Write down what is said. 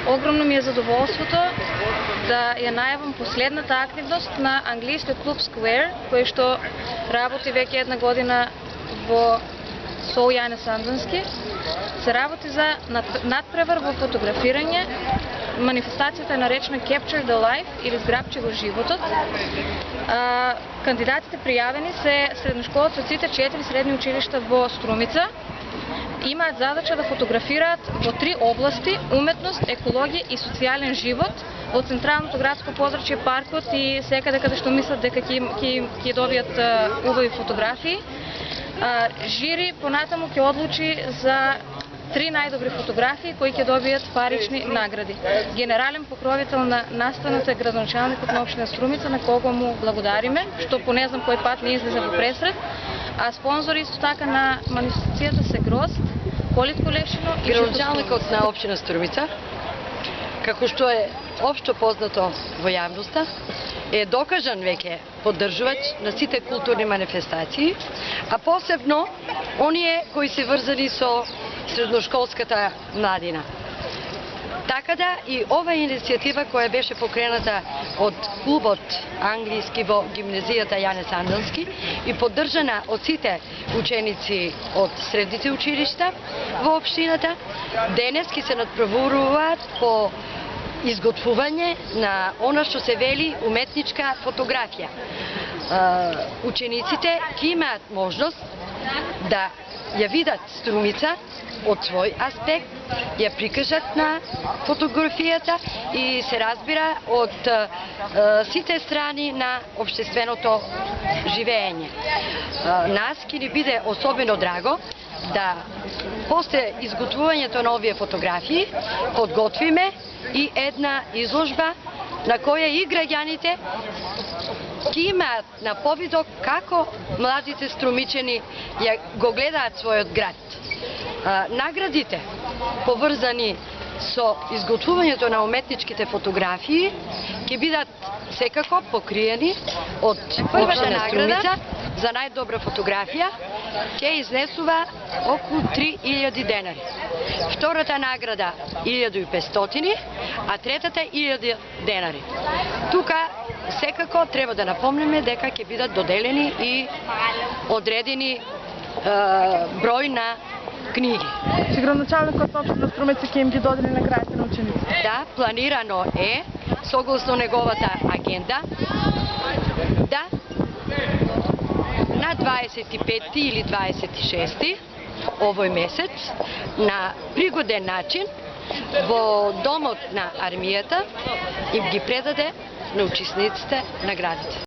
Огромно ми е задоволството да ја најавам последната активност на англискиот клуб Square, кој што работи веќе една година во со Јане Сандански. Се работи за надпревар во фотографирање. Манифестацијата е наречена Capture the Life или Зграбчи го животот. Кандидатите пријавени се средношколци од сите 4 средни училишта во Струмица. Имаат задача да фотографираат во 3 области: уметност, екологија и социјален живот во централното градско подрачје, паркот и секаде каде што мислат дека ќе добијат убави фотографии. Жири понатаму ќе одлучи за 3 најдобри фотографии кои ќе добијат парични награди. Генерален покровител на настаното е градоначалникот на општина Струмица, на кого му благодариме, што по не знам кој пат не излезе во пресред, а спонзори исто така на манифестацијата се Грозд, Политко Лешино и градоначалникот на општина Струмица, како што е општо познато во јавноста, е докажан веќе поддржувач на сите културни манифестации, а посебно оние кои се врзани со средношколската младина. Така да и ова иницијатива која беше покрената од клубот англиски во гимназијата Јане Сандански и поддржана од сите ученици од средните училишта во општината, денески се надправуваат по изготвување на она што се вели уметничка фотографија. Учениците ќе имаат можност да ја видат Струмица од свој аспект, ја прикажат на фотографијата и се разбира од сите страни на општественото живење. Нас ќе ни биде особено драго да после изготвувањето на овие фотографии подготвиме и една изложба на која и граѓаните ќе имаат на повидок како младите струмичени го гледаат својот град. Наградите поврзани со изготвувањето на уметничките фотографии ќе бидат секако покриени од општина Струмица. За најдобра фотографија ќе изнесува околу 3000 денари. Втората награда 1500, а третата 1000 денари. Тука секако треба да напомнеме дека ќе бидат доделени и одредени број на книги. Че градоначалникот на општина Струмица ќе им ги додели наградите на учениците? Да, планирано е согласно неговата агенда да на 25 или 26 овој месец на пригоден начин во домот на армијата им ги предаде на учесниците наградите.